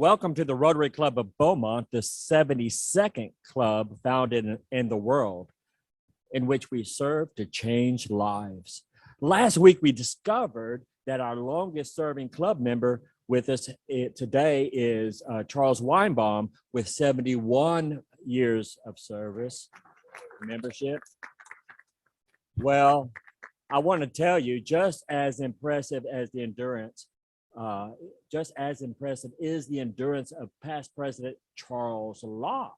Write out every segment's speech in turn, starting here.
Welcome to the Rotary Club of Beaumont, the 72nd club founded in the world, in which we serve to change lives. Last week, we discovered that our longest serving club member with us today is Charles Weinbaum with 71 years of service membership. Well, I want to tell you, just as impressive as the endurance, just as impressive is the endurance of past President Charles Locke,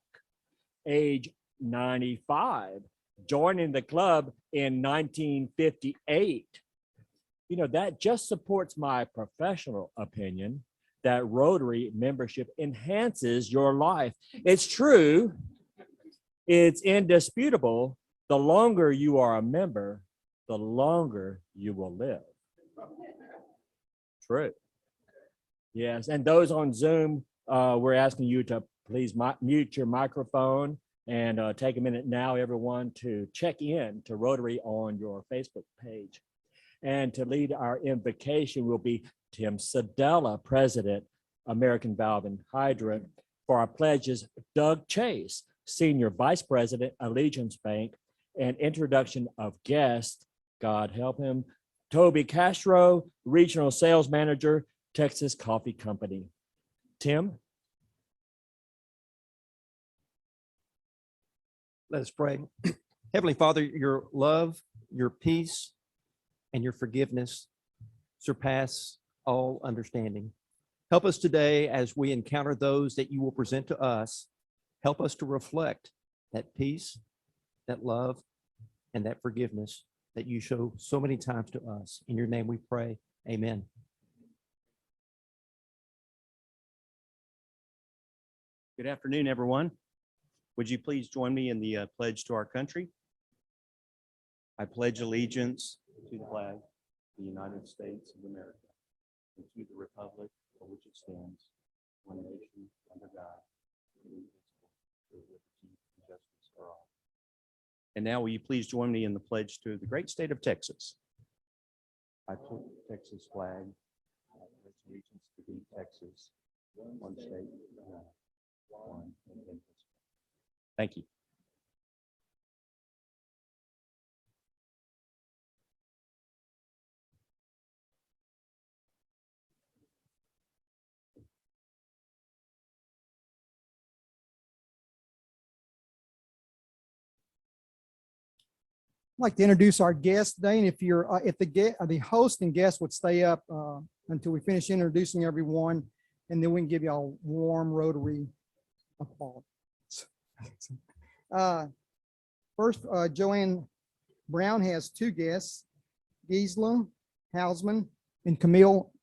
age 95, joining the club in 1958. You know, that just supports my professional opinion that Rotary membership enhances your life. It's true, it's indisputable. The longer you are a member, the longer you will live. True. Yes, and those on Zoom, we're asking you to please mute your microphone and take a minute now, everyone, to check in to Rotary on your Facebook page. And to lead our invocation will be Tim Sedella, President, American Valve and Hydrant. For our pledges, Doug Chase, Senior Vice President, Allegiance Bank, and introduction of guest, God help him, Toby Castro, Regional Sales Manager, Texas Coffee Company. Tim? Let us pray. Heavenly Father, your love, your peace, and your forgiveness surpass all understanding. Help us today as we encounter those that you will present to us. Help us to reflect that peace, that love, and that forgiveness that you show so many times to us. In your name we pray, amen. Good afternoon, everyone. Would you please join me in the pledge to our country? I pledge allegiance to the flag of the United States of America and to the republic for which it stands, one nation under God, indivisible, with liberty and justice for all. And now will you please join me in the pledge to the great state of Texas? I pledge the Texas flag. I pledge allegiance to be Texas, one state, one and indivisible. Thank you. I'd like to introduce our guest today, and if you're if the host and guest would stay up until we finish introducing everyone, and then we can give you all warm Rotary applause. First, Joanne Brown has two guests, Gisela Hausman and Camille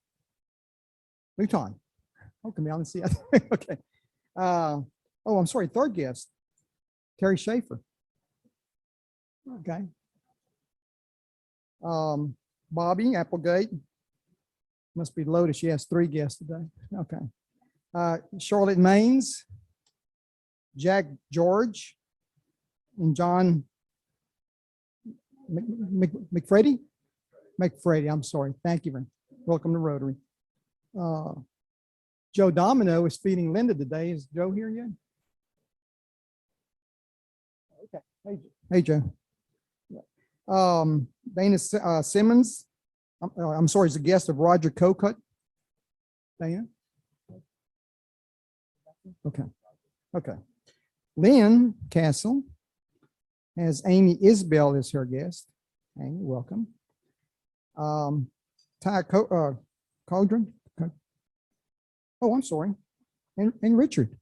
Luton. Oh, Camille, I didn't see it. Okay. Oh, I'm sorry, third guest, Terry Schaefer. Okay. Bobby Applegate. Must be loaded. She has three guests today. Okay. Charlotte Maines, Jack George, and John McFreddy. I'm sorry. Thank you. Welcome to Rotary. Joe Domino is feeding Linda today. Is Joe here yet? Okay. Hey, Joe. Dana Simmons, I'm sorry, is a guest of Roger Cocut. Dana? Okay. Okay. Lynn Castle has Amy Isbell as her guest. Amy, welcome. Ty Cauldron. Oh, I'm sorry. And Richard.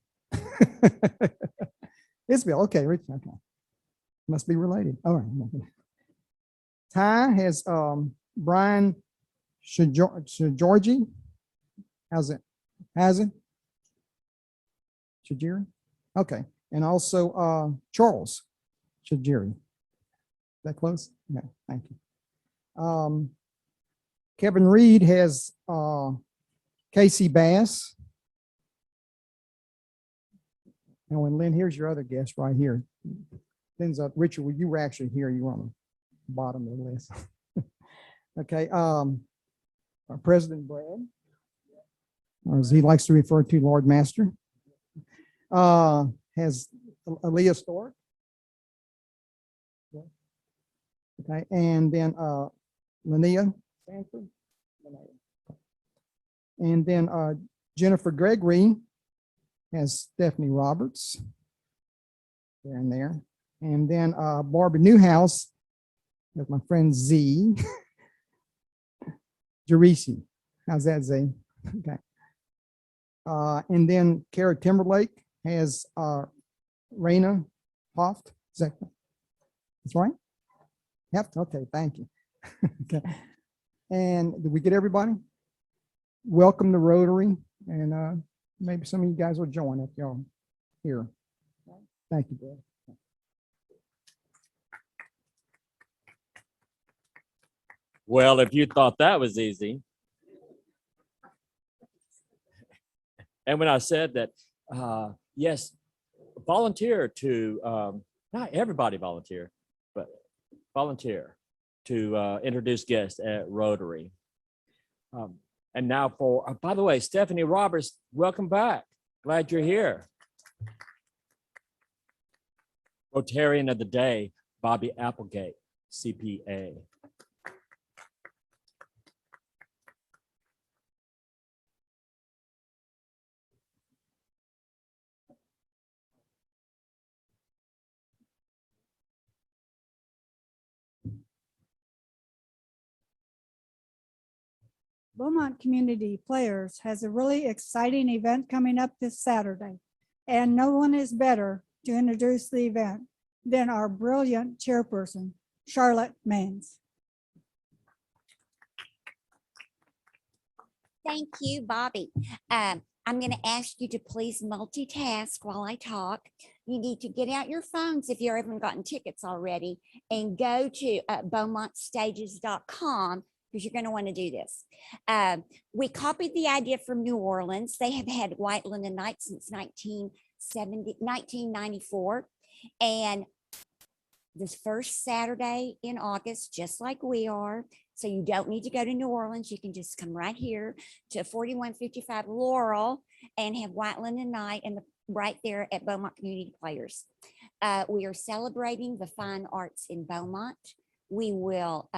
Isbell, okay, Richard, okay. Must be related. All right. Ty has Brian Georgie. How's it? Has it? Shajiri? Okay. And also Charles Shajiri. That close? Okay, thank you. Kevin Reed has Casey Bass. Oh, and Lynn, here's your other guest right here. Lynn's up. Richard, well, you were actually here. You were on the bottom of the list. Okay. Our President Brad. or as he likes to refer to, Lord Master. Has Aaliyah Stork. Okay, and then Lynae Sanford. And then Jennifer Gregory has Stephanie Roberts. There and there. And then Barbara Newhouse has my friend Z. Jerisi. How's that, Z? Okay. And then Kara Timberlake has Raina Hoft. Is that that's right? Yep. Okay. Thank you. Okay. And did we get everybody? Welcome to Rotary, and maybe some of you guys will join if y'all here. Thank you, Bill. Well, if you thought that was easy. And when I said that, yes, volunteer to, not everybody volunteer, but volunteer to introduce guests at Rotary. And now for, by the way, Stephanie Roberts, welcome back. Glad you're here. Rotarian of the Day, Bobby Applegate, CPA. Beaumont Community Players has a really exciting event coming up this Saturday, and no one is better to introduce the event than our brilliant chairperson, Charlotte Maines. Thank you, Bobby. I'm going to ask you to please multitask while I talk. You need to get out your phones if you haven't gotten tickets already and go to beaumontstages.com because you're going to want to do this. We copied the idea from New Orleans. They have had White Linen Night since 1994. And this first Saturday in August, just like we are. So you don't need to go to New Orleans. You can just come right here to 4155 Laurel and have White Linen Night and right there at Beaumont Community Players. We are celebrating the fine arts in Beaumont. We will,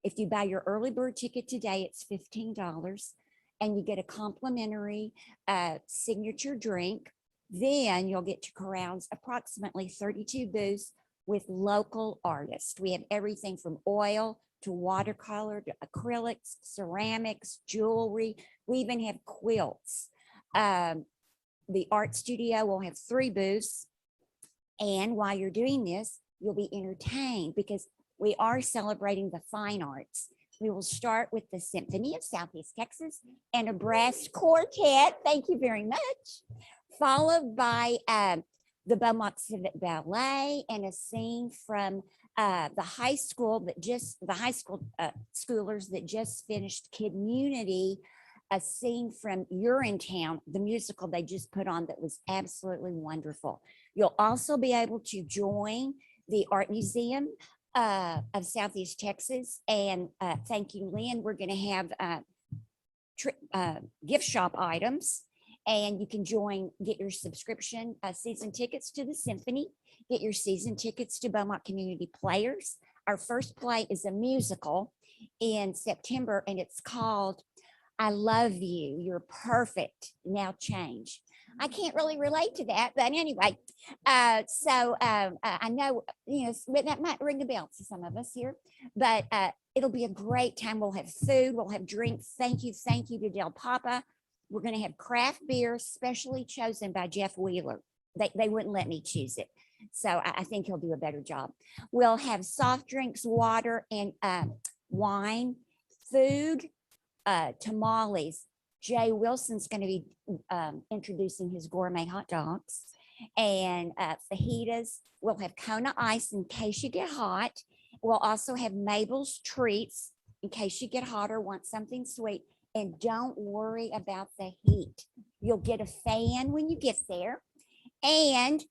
if you buy your early bird ticket today, it's $15 and you get a complimentary signature drink. Then you'll get to carouse approximately 32 booths with local artists. We have everything from oil to watercolor to acrylics, ceramics, jewelry. We even have quilts. The art studio will have 3 booths. And while you're doing this, you'll be entertained because we are celebrating the fine arts. We will start with the Symphony of Southeast Texas and a brass quartet. Thank you very much. Followed by the Beaumont Civic Ballet and a scene from the high school schoolers that just finished Community, a scene from Urinetown, the musical they just put on that was absolutely wonderful. You'll also be able to join the Art Museum of Southeast Texas. And thank you, Lynn. We're going to have gift shop items. And you can get your subscription season tickets to the Symphony, get your season tickets to Beaumont Community Players. Our first play is a musical in September, and it's called I Love You, You're Perfect, Now Change. I can't really relate to that, but anyway, I know, that might ring a bell to some of us here, but it'll be a great time. We'll have food, we'll have drinks. Thank you to Del Papa. We're going to have craft beer specially chosen by Jeff Wheeler. They wouldn't let me choose it. So I think he'll do a better job. We'll have soft drinks, water, and wine, food, tamales. Jay Wilson's going to be introducing his gourmet hot dogs and fajitas. We'll have Kona ice in case you get hot. We'll also have Mabel's treats in case you get hot or want something sweet. And don't worry about the heat. You'll get a fan when you get there. And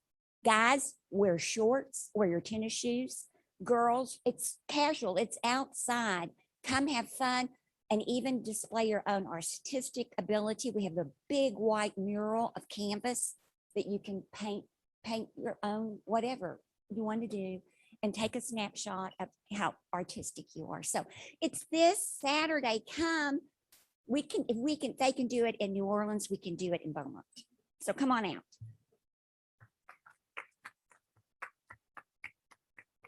guys, wear shorts, wear your tennis shoes. Girls, it's casual, it's outside. Come have fun. and even display your own artistic ability. We have a big white mural of canvas that you can paint your own, whatever you want to do, and take a snapshot of how artistic you are. So it's this Saturday. Come, if they can do it in New Orleans, we can do it in Beaumont. So come on out.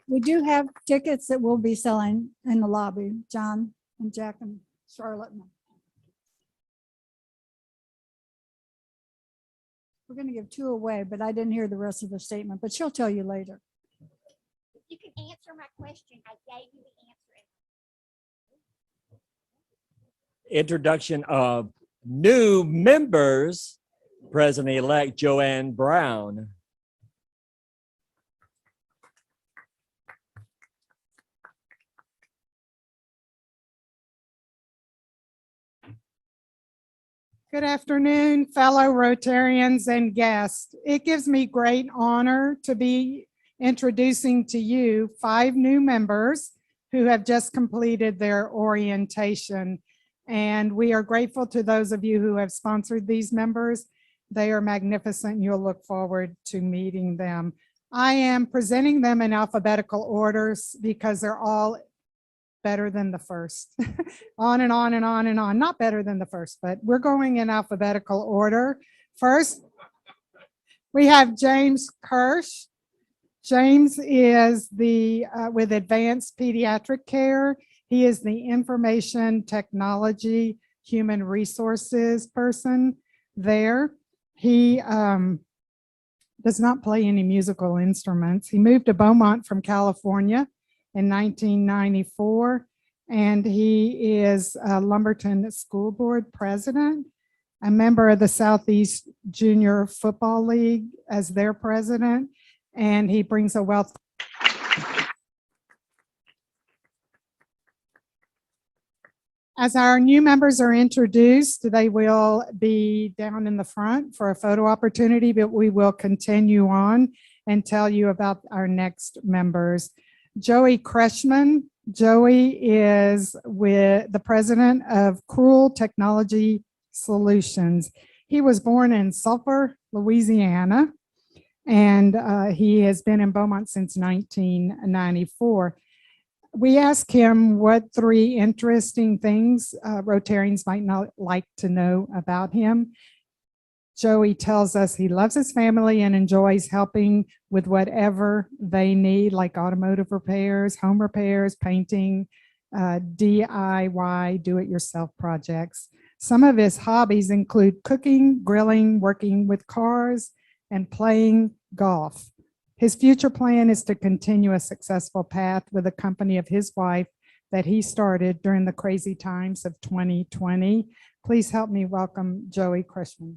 We do have tickets that we'll be selling in the lobby, John and Jack and Charlotte. We're going to give 2 away, but I didn't hear the rest of the statement, but she'll tell you later. If you can answer my question, I gave you the answer. Introduction of new members, President-elect Joanne Brown. Good afternoon, fellow Rotarians and guests. It gives me great honor to be introducing to you 5 new members who have just completed their orientation. And we are grateful to those of you who have sponsored these members. They are magnificent. You'll look forward to meeting them. I am presenting them in alphabetical orders because they're all better than the first. On and on and on and on. Not better than the first, but we're going in alphabetical order. First, we have James Kirsch. James is the with Advanced Pediatric Care. He is the Information Technology Human Resources person there. He does not play any musical instruments. He moved to Beaumont from California in 1994, and he is a Lumberton School Board president, a member of the Southeast Junior Football League as their president, and he brings a wealth. As our new members are introduced, they will be down in the front for a photo opportunity, but we will continue on and tell you about our next members. Joey Kreshman. Joey is with the president of Cruel Technology Solutions. He was born in Sulphur, Louisiana, and he has been in Beaumont since 1994. We asked him what 3 interesting things Rotarians might not like to know about him. Joey tells us he loves his family and enjoys helping with whatever they need, like automotive repairs, home repairs, painting, DIY, do-it-yourself projects. Some of his hobbies include cooking, grilling, working with cars, and playing golf. His future plan is to continue a successful path with the company of his wife that he started during the crazy times of 2020. Please help me welcome Joey Kreshman.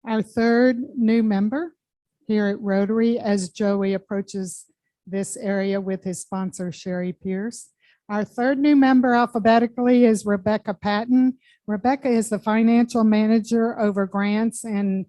Our 3rd new member here at Rotary, as Joey approaches this area with his sponsor, Sherry Pierce. Our 3rd new member alphabetically is Rebecca Patton. Rebecca is the financial manager over grants and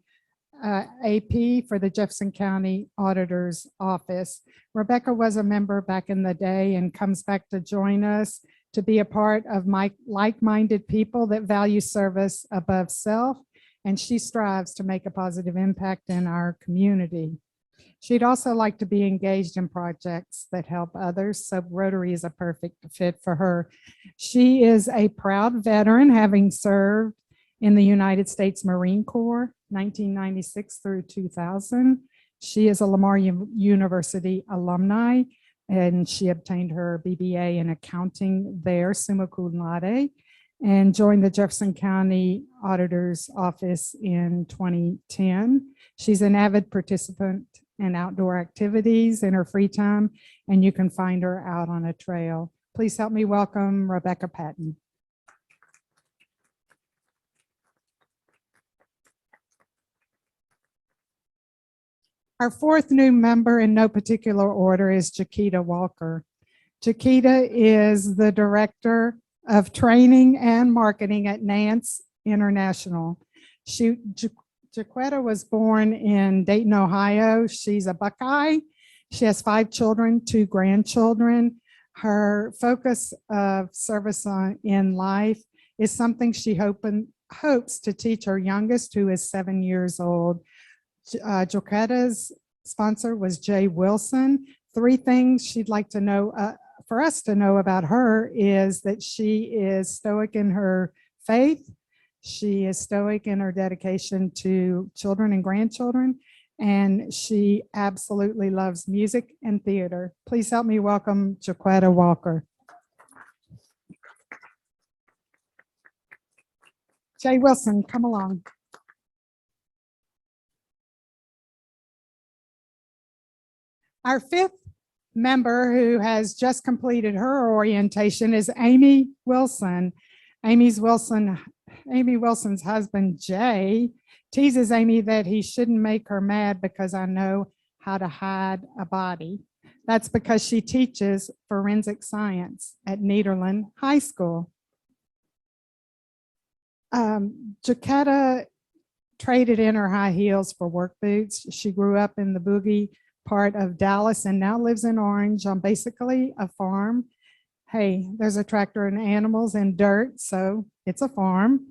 AP for the Jefferson County Auditor's Office. Rebecca was a member back in the day and comes back to join us to be a part of like-minded people that value service above self, and she strives to make a positive impact in our community. She'd also like to be engaged in projects that help others, so Rotary is a perfect fit for her. She is a proud veteran, having served in the United States Marine Corps, 1996 through 2000. She is a Lamar University alumni, and she obtained her BBA in accounting there, summa cum laude, and joined the Jefferson County Auditor's Office in 2010. She's an avid participant in outdoor activities in her free time, and you can find her out on a trail. Please help me welcome Rebecca Patton. Our 4th new member in no particular order is Jaquita Walker. Jaquita is the Director of Training and Marketing at Nance International. Jaquetta was born in Dayton, Ohio. She's a Buckeye. She has 5 children, 2 grandchildren. Her focus of service in life is something she hopes to teach her youngest, who is 7 years old. Jaquetta's sponsor was Jay Wilson. 3 things she'd like to know, for us to know about her, is that she is stoic in her faith. She is stoic in her dedication to children and grandchildren, and she absolutely loves music and theater. Please help me welcome Jaquetta Walker. Jay Wilson, come along. Our 5th member, who has just completed her orientation, is Amy Wilson. Amy Wilson's husband, Jay, teases Amy that he shouldn't make her mad because I know how to hide a body. That's because she teaches forensic science at Nederland High School. Jaquetta traded in her high heels for work boots. She grew up in the boogie part of Dallas and now lives in Orange on basically a farm. Hey, there's a tractor and animals and dirt, so it's a farm.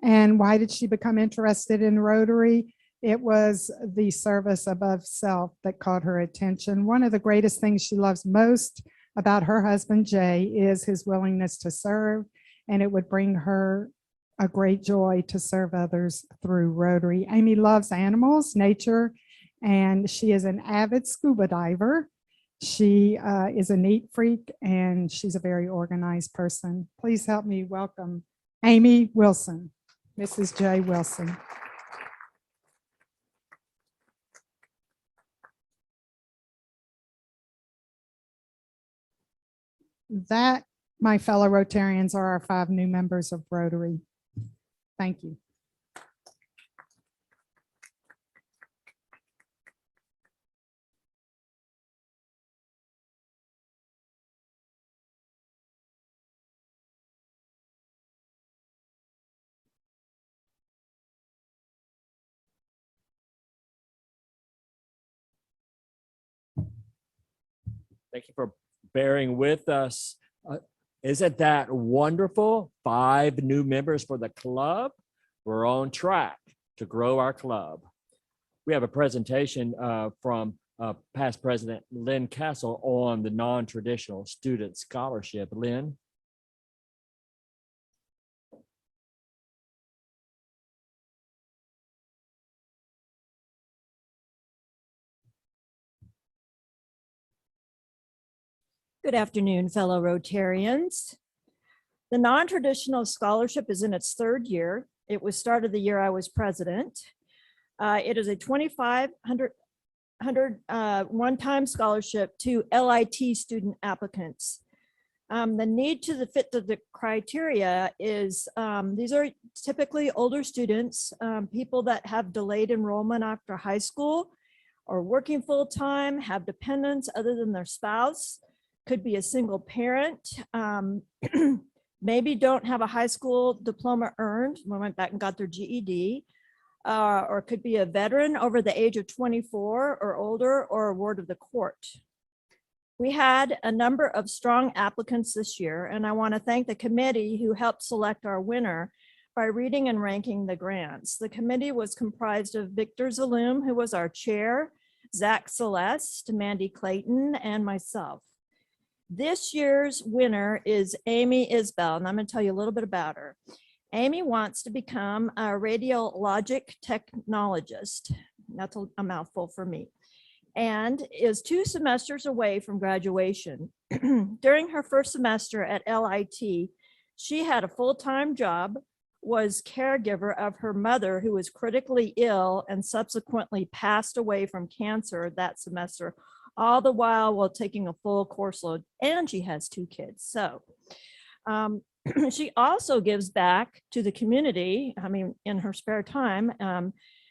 And why did she become interested in Rotary? It was the service above self that caught her attention. One of the greatest things she loves most about her husband, Jay, is his willingness to serve, and it would bring her a great joy to serve others through Rotary. Amy loves animals, nature, and she is an avid scuba diver. She is a neat freak, and she's a very organized person. Please help me welcome Amy Wilson, Mrs. J. Wilson. That, my fellow Rotarians, are our 5 new members of Rotary. Thank you. Thank you for bearing with us. Isn't that wonderful? 5 new members for the club. We're on track to grow our club. We have a presentation from past President Lynn Castle on the non-traditional student scholarship. Lynn? Good afternoon, fellow Rotarians. The non-traditional scholarship is in its 3rd year. It was started the year I was president. It is a $2,500 one-time scholarship to LIT student applicants. The need to fit the criteria is these are typically older students, people that have delayed enrollment after high school, or working full-time, have dependents other than their spouse, could be a single parent, maybe don't have a high school diploma earned, went back and got their GED, or could be a veteran over the age of 24 or older, or a ward of the court. We had a number of strong applicants this year, and I want to thank the committee who helped select our winner by reading and ranking the grants. The committee was comprised of Victor Zaloom, who was our chair, Zach Celeste, Mandy Clayton, and myself. This year's winner is Amy Isbell, and I'm going to tell you a little bit about her. Amy wants to become a radiologic technologist. That's a mouthful for me. And is 2 semesters away from graduation. During her first semester at LIT, she had a full-time job, was caregiver of her mother, who was critically ill and subsequently passed away from cancer that semester, all the while taking a full course load, and she has 2 kids. So she also gives back to the community. I mean, in her spare time,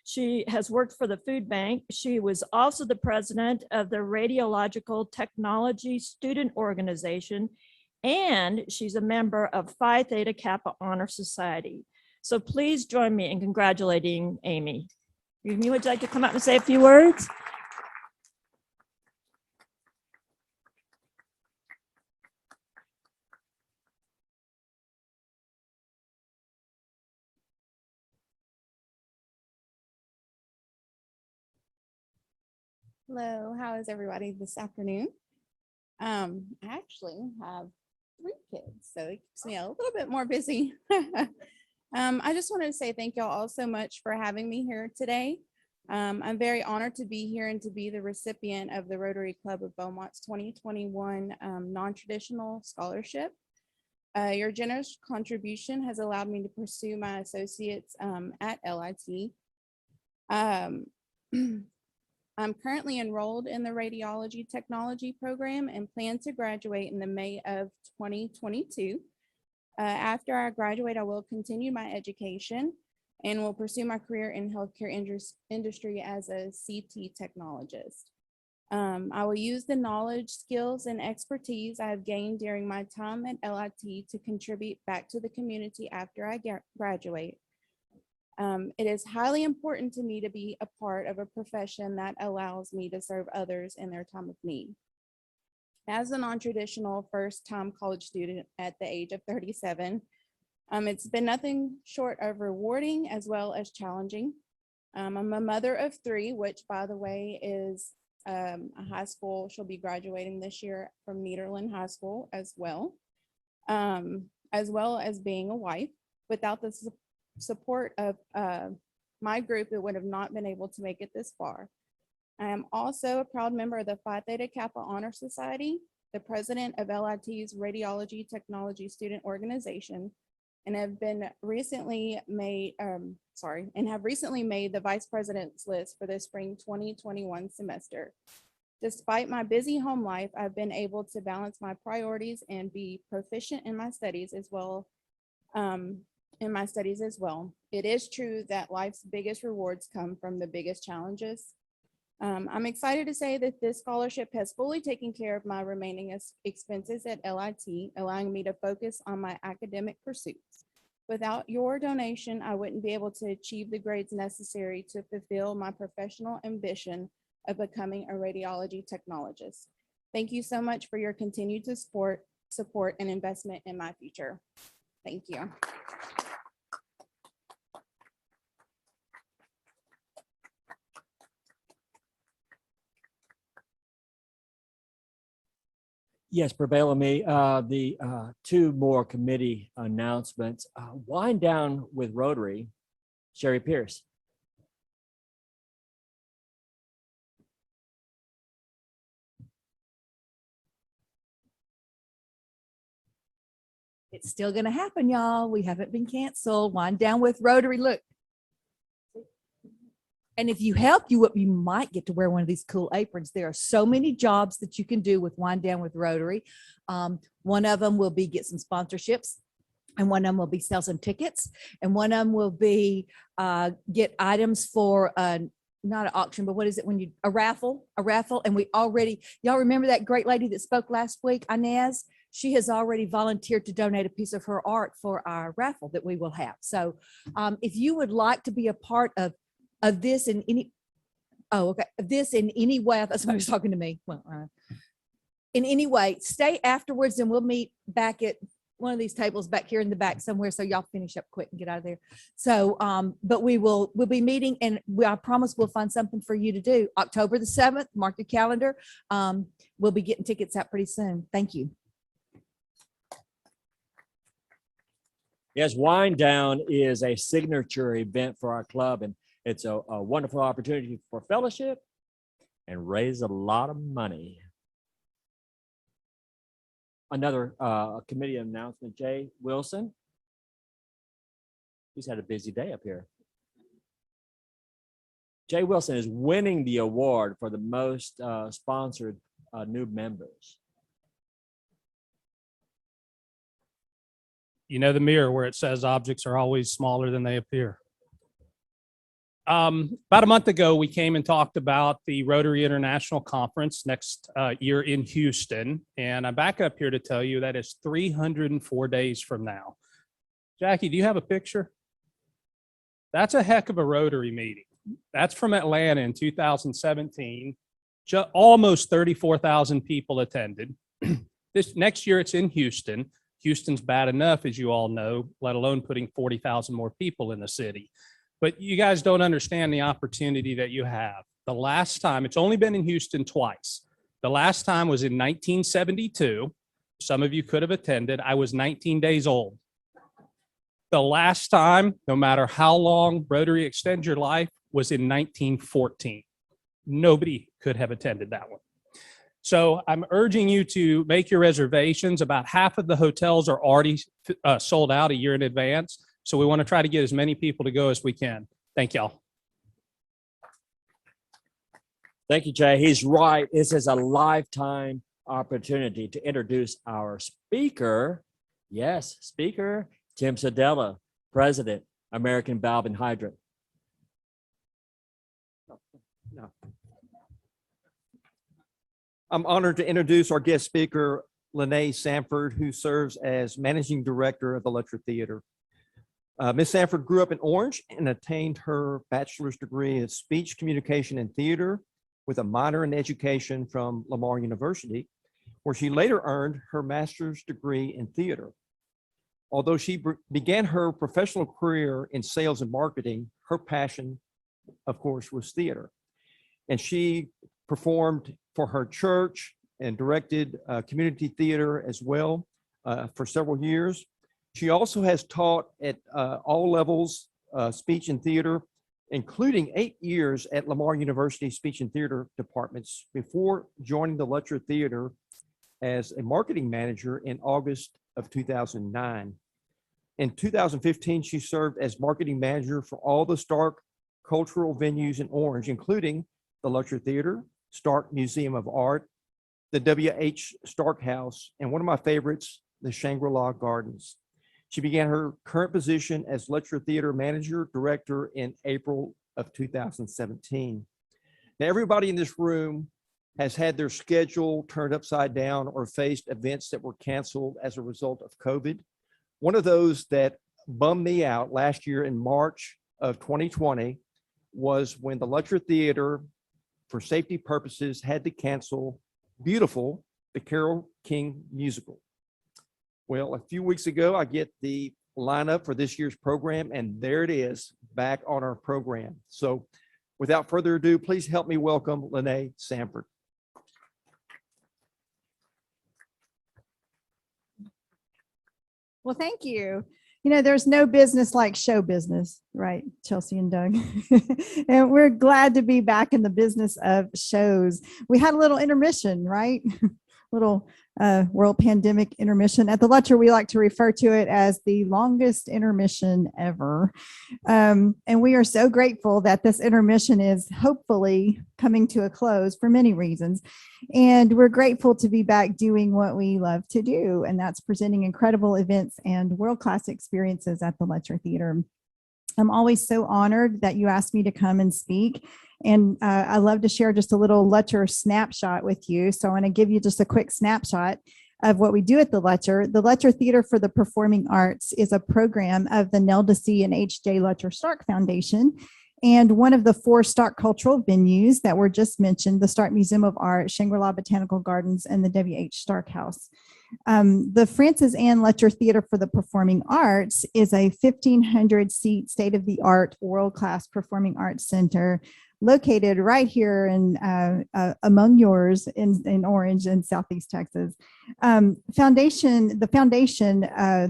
she has worked for the food bank. She was also the president of the Radiological Technology Student Organization, and she's a member of Phi Theta Kappa Honor Society. So please join me in congratulating Amy. Amy, would you like to come out and say a few words? Hello, how is everybody this afternoon? I actually have 3 kids, so it keeps me a little bit more busy. I just wanted to say thank y'all all so much for having me here today. I'm very honored to be here and to be the recipient of the Rotary Club of Beaumont's 2021 non-traditional scholarship. Your generous contribution has allowed me to pursue my associates at LIT. I'm currently enrolled in the radiology technology program and plan to graduate in the May of 2022. After I graduate, I will continue my education and will pursue my career in healthcare industry as a CT technologist. I will use the knowledge, skills, and expertise I have gained during my time at LIT to contribute back to the community after I graduate. It is highly important to me to be a part of a profession that allows me to serve others in their time of need. As a non-traditional first-time college student at the age of 37, it's been nothing short of rewarding as well as challenging. I'm a mother of 3, which, by the way, is a high school. She'll be graduating this year from Nederland High School as well as being a wife. Without the support of my group, it would have not been able to make it this far. I am also a proud member of the Phi Theta Kappa Honor Society, the president of LIT's Radiology Technology Student Organization, and have recently made the vice president's list for the spring 2021 semester. Despite my busy home life, I've been able to balance my priorities and be proficient in my studies as well. It is true that life's biggest rewards come from the biggest challenges. I'm excited to say that this scholarship has fully taken care of my remaining expenses at LIT, allowing me to focus on my academic pursuits. Without your donation, I wouldn't be able to achieve the grades necessary to fulfill my professional ambition of becoming a radiology technologist. Thank you so much for your continued support and investment in my future. Thank you. Yes, Prevail on me. The 2 more committee announcements. Wind Down with Rotary, Sherry Pierce. It's still going to happen, y'all. We haven't been canceled. Wind Down with Rotary. Look. And if you help, you might get to wear one of these cool aprons. There are so many jobs that you can do with Wind Down with Rotary. One of them will be get some sponsorships, and one of them will be sell some tickets, and one of them will be get items for not an auction, but what is it when you a raffle? And y'all remember that great lady that spoke last week, Inez? She has already volunteered to donate a piece of her art for our raffle that we will have. So if you would like to be a part of this in any, this in any way, that's why he was talking to me. Well, in any way, stay afterwards and we'll meet back at one of these tables back here in the back somewhere. So y'all finish up quick and get out of there. So, but we'll be meeting, and I promise we'll find something for you to do. October the 7th, mark your calendar. We'll be getting tickets out pretty soon. Thank you. Yes, Wind Down is a signature event for our club, and it's a wonderful opportunity for fellowship and raise a lot of money. Another committee announcement, Jay Wilson. He's had a busy day up here. Jay Wilson is winning the award for the most sponsored new members. You know the mirror where it says objects are always smaller than they appear. About a month ago, we came and talked about the Rotary International Conference next year in Houston. And I'm back up here to tell you that is 304 days from now. Jackie, do you have a picture? That's a heck of a Rotary meeting. That's from Atlanta in 2017. Almost 34,000 people attended. This next year it's in Houston. Houston's bad enough, as you all know, let alone putting 40,000 more people in the city. But you guys don't understand the opportunity that you have. The last time, it's only been in Houston twice. The last time was in 1972. Some of you could have attended. I was 19 days old. The last time, no matter how long Rotary Extend Your Life, was in 1914. Nobody could have attended that one. So I'm urging you to make your reservations. About half of the hotels are already sold out a year in advance. So we want to try to get as many people to go as we can. Thank y'all. Thank you, Jay. He's right. This is a lifetime opportunity to introduce our speaker. Yes, speaker, Tim Sedella, President, American Valve and Hydrant. No. I'm honored to introduce our guest speaker, Lynae Sanford, who serves as Managing Director of the Lutcher Theater. Ms. Sanford grew up in Orange and attained her bachelor's degree in speech, communication, and theater with a minor in education from Lamar University, where she later earned her master's degree in theater. Although she began her professional career in sales and marketing, her passion, of course, was theater. And she performed for her church and directed community theater as well for several years. She also has taught at all levels, speech and theater, including 8 years at Lamar University Speech and Theater departments before joining the Lutcher Theater as a marketing manager in August of 2009. In 2015, she served as marketing manager for all the Stark cultural venues in Orange, including the Lutcher Theater, Stark Museum of Art, the W.H. Stark House, and one of my favorites, the Shangri-La Gardens. She began her current position as Lutcher Theater Manager Director in April of 2017. Now, everybody in this room has had their schedule turned upside down or faced events that were canceled as a result of COVID. One of those that bummed me out last year in March of 2020 was when the Lutcher Theater, for safety purposes, had to cancel Beautiful, the Carole King musical. Well, a few weeks ago, I get the lineup for this year's program, and there it is, back on our program. So without further ado, please help me welcome Lynae Sanford. Well, thank you. You know, there's no business like show business, right, Chelsea and Doug? And we're glad to be back in the business of shows. We had a little intermission, right? Little world pandemic intermission. At the Lutcher, we like to refer to it as the longest intermission ever. And we are so grateful that this intermission is hopefully coming to a close for many reasons. And we're grateful to be back doing what we love to do, and that's presenting incredible events and world-class experiences at the Lutcher Theater. I'm always so honored that you asked me to come and speak. And I love to share just a little Lutcher snapshot with you. So I want to give you just a quick snapshot of what we do at the Lutcher. The Lutcher Theater for the Performing Arts is a program of the Nelda C. and H.J. Lutcher Stark Foundation. And one of the 4 Stark cultural venues that were just mentioned, the Stark Museum of Art, Shangri-La Botanical Gardens, and the W.H. Stark House. The Frances Ann Lutcher Theater for the Performing Arts is a 1,500-seat state-of-the-art world-class performing arts center located right here in among yours in Orange in Southeast Texas. The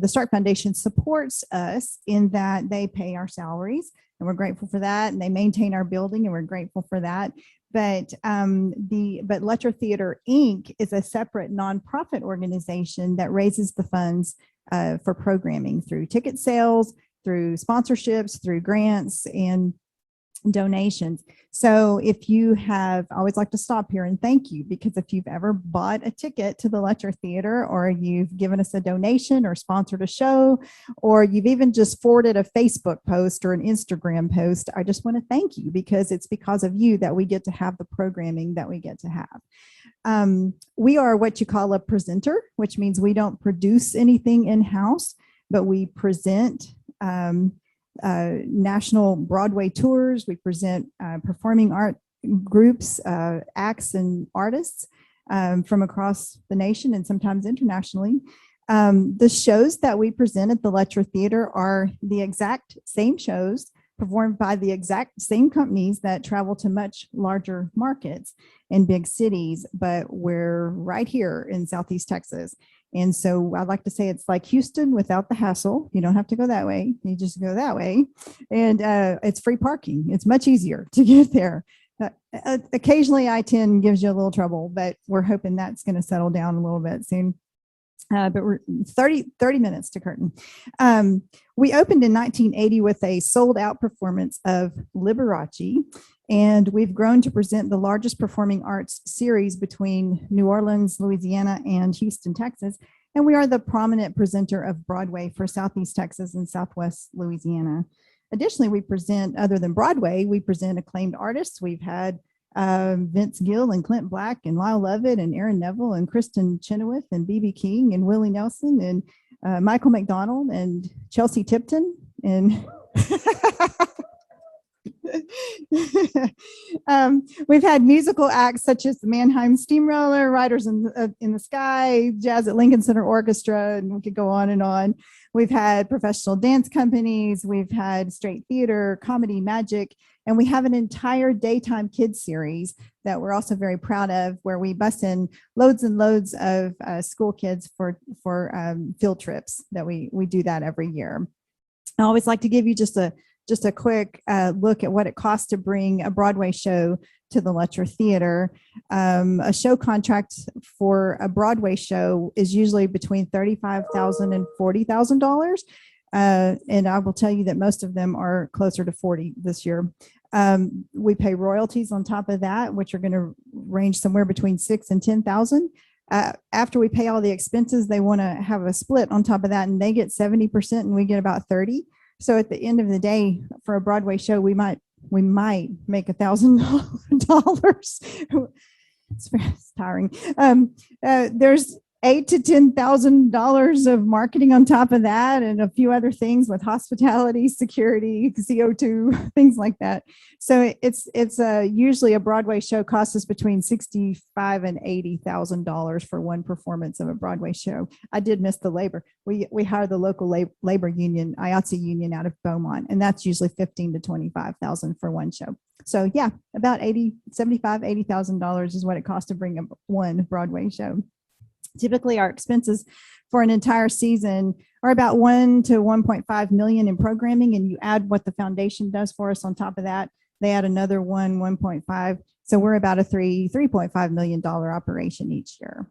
Stark Foundation supports us in that they pay our salaries, and we're grateful for that, and they maintain our building, and we're grateful for that. But Lutcher Theater Inc. is a separate nonprofit organization that raises the funds for programming through ticket sales, through sponsorships, through grants, and donations. So if you have, I always like to stop here and thank you, because if you've ever bought a ticket to the Lutcher Theater, or you've given us a donation or sponsored a show, or you've even just forwarded a Facebook post or an Instagram post, I just want to thank you, because it's because of you that we get to have the programming that we get to have. We are what you call a presenter, which means we don't produce anything in-house, but we present national Broadway tours. We present performing art groups, acts and artists from across the nation and sometimes internationally. The shows that we present at the Lutcher Theater are the exact same shows performed by the exact same companies that travel to much larger markets in big cities, but we're right here in Southeast Texas. And so I'd like to say it's like Houston without the hassle. You don't have to go that way. You just go that way. And it's free parking. It's much easier to get there. Occasionally I-10 gives you a little trouble, but we're hoping that's going to settle down a little bit soon. But we're 30 minutes to curtain. We opened in 1980 with a sold out performance of Liberace, and we've grown to present the largest performing arts series between New Orleans, Louisiana, and Houston, Texas. And we are the prominent presenter of Broadway for Southeast Texas and Southwest Louisiana. Additionally, we present, other than Broadway, we present acclaimed artists. We've had Vince Gill and Clint Black and Lyle Lovett and Aaron Neville and Kristen Chenoweth and B.B. King and Willie Nelson and Michael McDonald and Chelsea Tipton and we've had musical acts such as the Mannheim Steamroller, Riders in the Sky, Jazz at Lincoln Center Orchestra, and we could go on and on. We've had professional dance companies, we've had straight theater, comedy, magic, and we have an entire daytime kids series that we're also very proud of, where we bus in loads and loads of school kids for field trips. That we do that every year. I always like to give you just a quick look at what it costs to bring a Broadway show to the Lutcher Theater. A show contract for a Broadway show is usually between $35,000 and $40,000. And I will tell you that most of them are closer to 40 this year. We pay royalties on top of that, which are going to range somewhere between 6 and 10,000. After we pay all the expenses, they want to have a split on top of that, and they get 70% and we get about 30. So at the end of the day, for a Broadway show, we might make $1,000. It's tiring. There's $8,000 to $10,000 of marketing on top of that, and a few other things with hospitality, security, CO2, things like that. So it's usually a Broadway show costs us between $65,000 and $80,000 for one performance of a Broadway show. I did miss the labor. We hire the local labor union, IATSE union, out of Beaumont, and that's usually $15,000 to $25,000 for one show. So yeah, about $75,000, $80,000 is what it costs to bring one Broadway show. Typically, our expenses for an entire season are about $1 to $1.5 million in programming, and you add what the foundation does for us on top of that. They add another 1.5. So we're about a $3.5 million operation each year.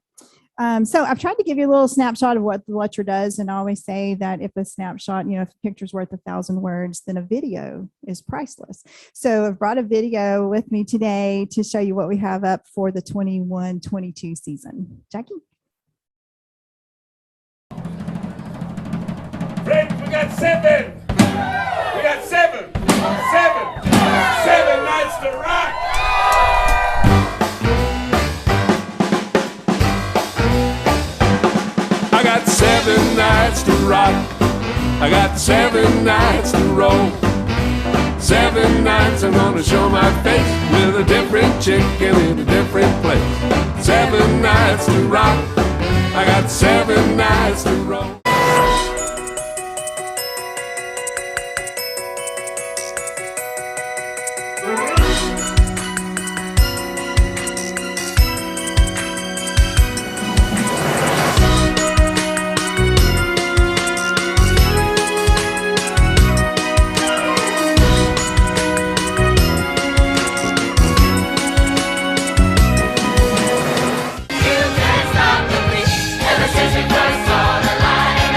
So I've tried to give you a little snapshot of what the Lutcher does, and I always say that if a snapshot, if a picture's worth 1,000 words, then a video is priceless. So I've brought a video with me today to show you what we have up for the 21-22 season. Jackie? Friends, we got seven. We got seven nights to rock. I got 7 nights to rock. I got 7 nights to roll. 7 nights I'm gonna show my face with a different chick and in a different place. 7 nights to rock. I got 7 nights to roll. Ever since we first saw the light.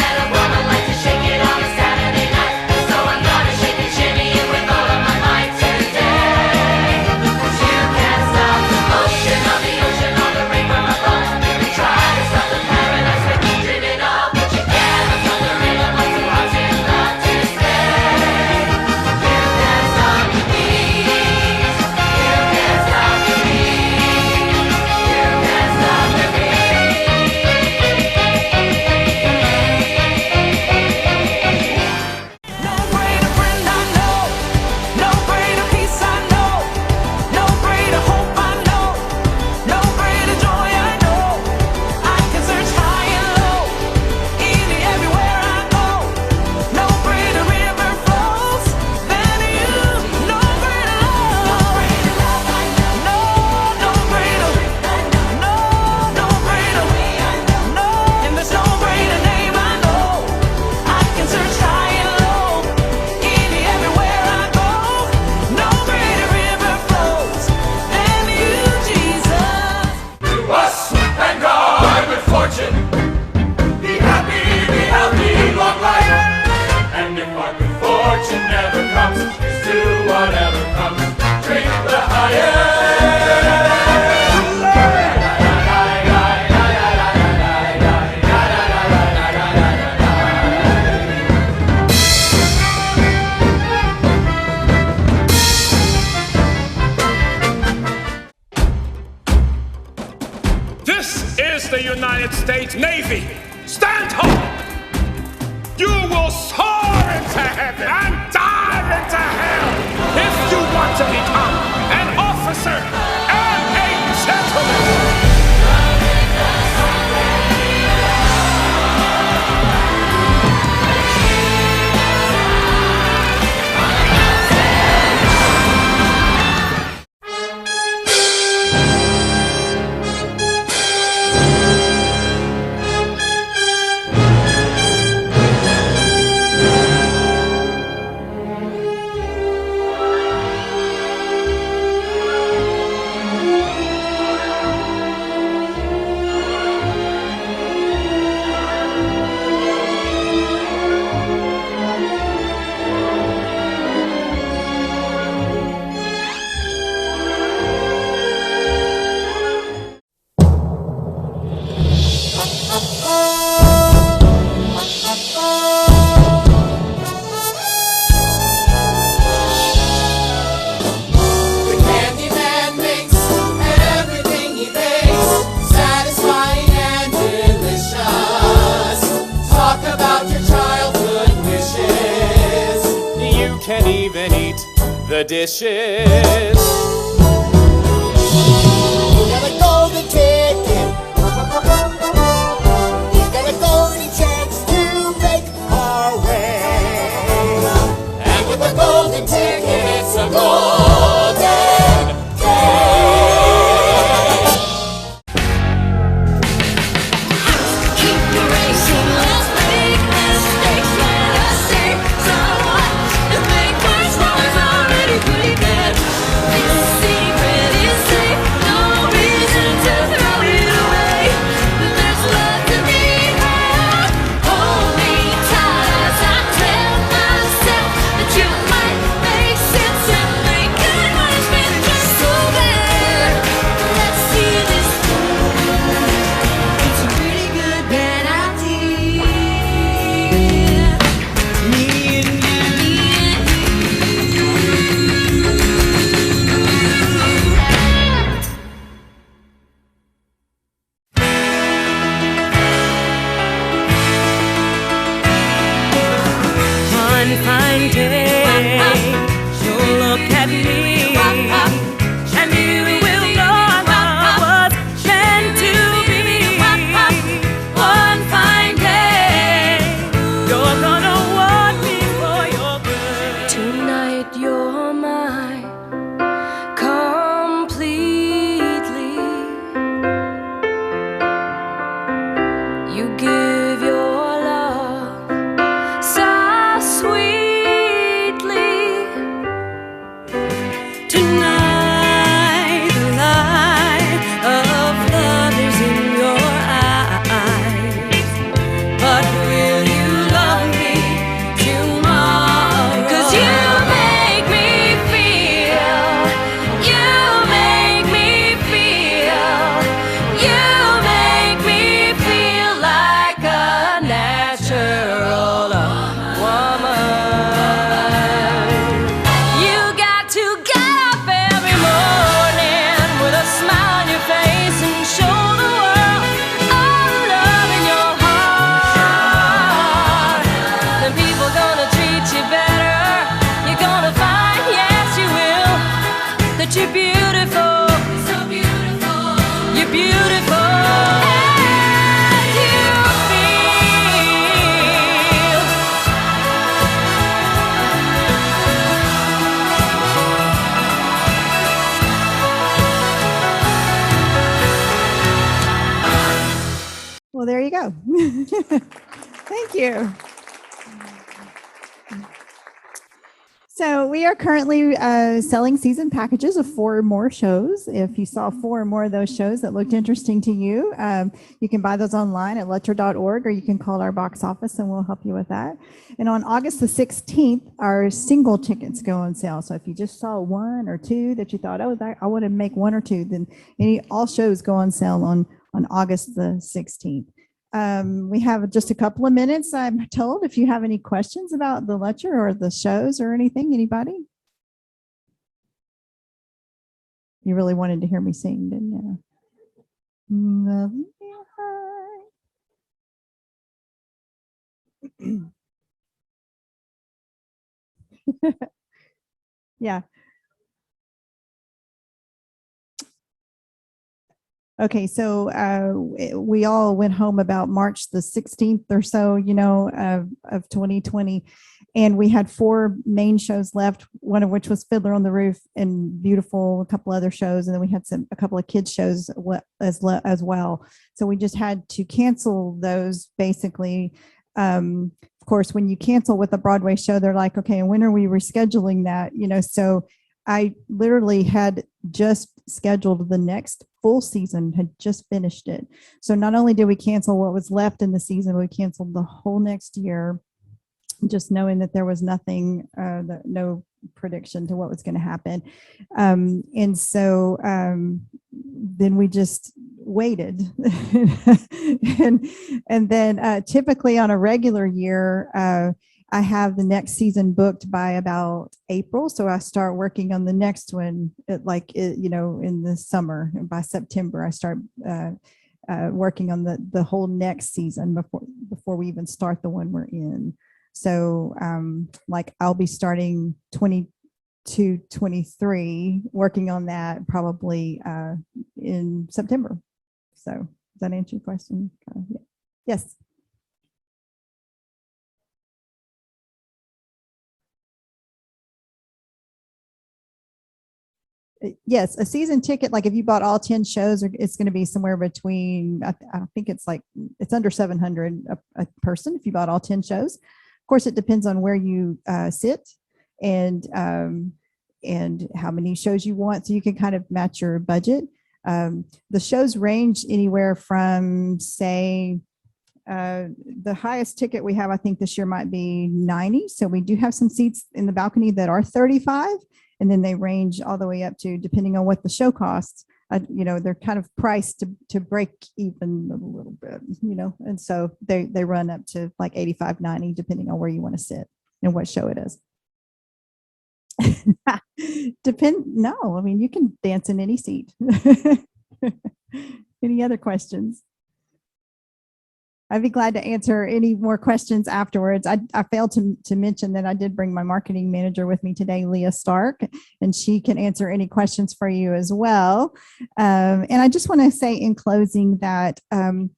whatever comes, drink the higher. This is the United States Navy. Stand tall. You will soar into heaven and dive into hell if you want to become an officer and a gentleman. The dishes. Got a golden ticket. Got a golden chance to make our way. And with a golden ticket, it's a golden day. Keep the racing, let's make mistakes. Let us say so what? If make what's wrong is already pretty bad. This secret is safe, no reason to throw it away. There's love to be had. Hold me tight as I tell myself that you might make sense and make good when it's been just so bad. Let's see this through. It's a pretty good bad idea. Me and One fine day, you'll look at me, and you will know I was meant to be. One fine day, you're gonna want me for your good. Tonight you're mine completely. You give your love so sweetly. Tonight the light of love is in your eyes. But will you love me tomorrow? 'Cause you make me feel, you make me feel, you make me feel like a natural woman. You got to get up every morning with a smile on your face and show the world all the love in your heart. Then people gonna treat you better. You're gonna find, yes you will, that you're beautiful. So beautiful. You're beautiful. And you feel. Well, there you go. Thank you. So we are currently selling season packages of 4 more shows. If you saw 4 or more of those shows that looked interesting to you, you can buy those online at lutcher.org, or you can call our box office and we'll help you with that. And on August the 16th, our single tickets go on sale. So if you just saw 1 or 2 that you thought, oh, I want to make 1 or 2, then all shows go on sale on August the 16th. We have just a couple of minutes, I'm told, if you have any questions about the Lutcher or the shows or anything. Anybody? You really wanted to hear me sing, didn't you? Love me high. Yeah. Okay, so we all went home about March the 16th or so, of 2020, and we had 4 main shows left, one of which was Fiddler on the Roof and Beautiful, a couple other shows, and then we had a couple of kids shows as well. So we just had to cancel those basically. Of course, when you cancel with a Broadway show, they're like, okay, and when are we rescheduling that? So I literally had just scheduled the next full season, had just finished it. So not only did we cancel what was left in the season, we canceled the whole next year, just knowing that there was nothing, no prediction to what was going to happen. And so then we just waited. and then typically on a regular year, I have the next season booked by about April. So I start working on the next one in the summer. And by September, I start working on the whole next season before we even start the one we're in. So I'll be starting 22-23, working on that probably in September. So does that answer your question? Yeah. Yes. Yes, a season ticket, like if you bought all 10 shows, it's going to be somewhere between, I think it's under $700 a person if you bought all 10 shows. Of course, it depends on where you sit and how many shows you want. So you can kind of match your budget. The shows range anywhere from, say, the highest ticket we have, I think this year might be 90. So we do have some seats in the balcony that are 35. And then they range all the way up to, depending on what the show costs, they're kind of priced to break even a little bit, and so they run up to like 85, 90, depending on where you want to sit and what show it is. No, I mean, you can dance in any seat. Any other questions? I'd be glad to answer any more questions afterwards. I failed to mention that I did bring my marketing manager with me today, Leah Stark, and she can answer any questions for you as well. And I just want to say in closing that the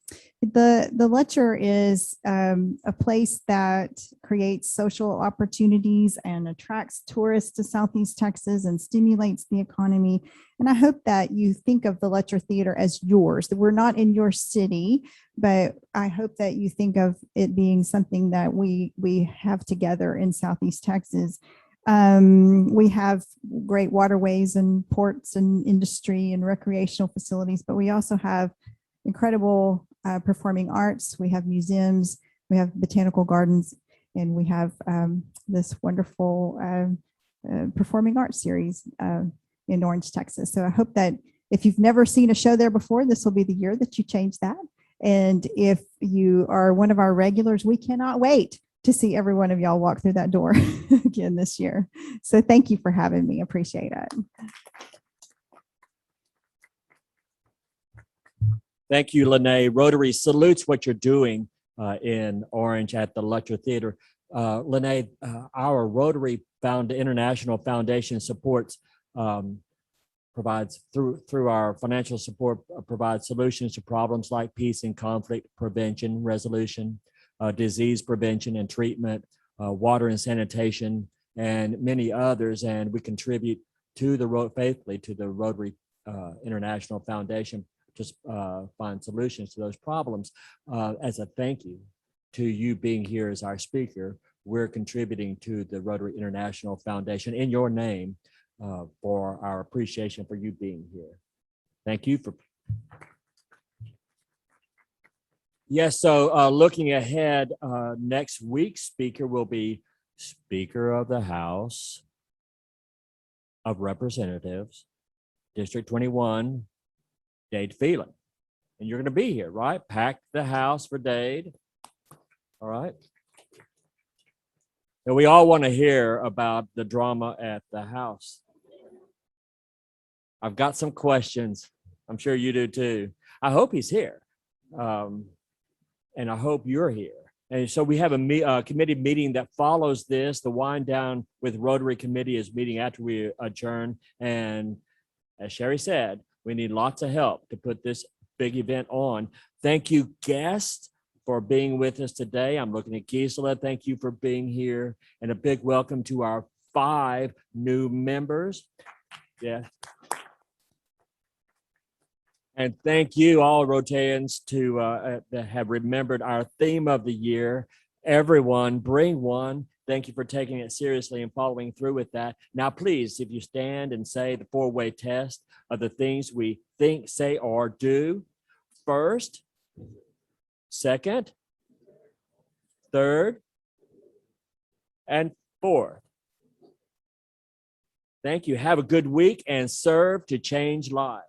Lutcher is a place that creates social opportunities and attracts tourists to Southeast Texas and stimulates the economy. And I hope that you think of the Lutcher Theater as yours, that we're not in your city, but I hope that you think of it being something that we have together in Southeast Texas. We have great waterways and ports and industry and recreational facilities, but we also have incredible performing arts. We have museums, we have botanical gardens, and we have this wonderful performing arts series in Orange, Texas. So I hope that if you've never seen a show there before, this will be the year that you change that. And if you are one of our regulars, we cannot wait to see every one of y'all walk through that door again this year. So thank you for having me. Appreciate it. Thank you, Lynae. Rotary salutes what you're doing in Orange at the Lutcher Theater. Lynae, our Rotary International Foundation supports provides through our financial support provides solutions to problems like peace and conflict prevention, resolution, disease prevention and treatment, water and sanitation, and many others. And we contribute faithfully to the Rotary International Foundation to find solutions to those problems. As a thank you to you being here as our speaker, we're contributing to the Rotary International Foundation in your name for our appreciation for you being here. Thank you for. Yes, so looking ahead, next week's speaker will be Speaker of the House of Representatives, District 21, Dade Phelan. And you're going to be here, right? Pack the house for Dade. All right. And we all want to hear about the drama at the house. I've got some questions. I'm sure you do too. I hope he's here. And I hope you're here. And so we have a committee meeting that follows this. The wind down with Rotary Committee is meeting after we adjourn. And as Sherry said, we need lots of help to put this big event on. Thank you, guests, for being with us today. I'm looking at Gisela. Thank you for being here. And a big welcome to our 5 new members. Yeah. And thank you all Rotarians that have remembered our theme of the year. Everyone bring one. Thank you for taking it seriously and following through with that. Now, please, if you stand and say the 4-way test of the things we think, say, or do. First, second, third, and fourth. Thank you. Have a good week and serve to change lives.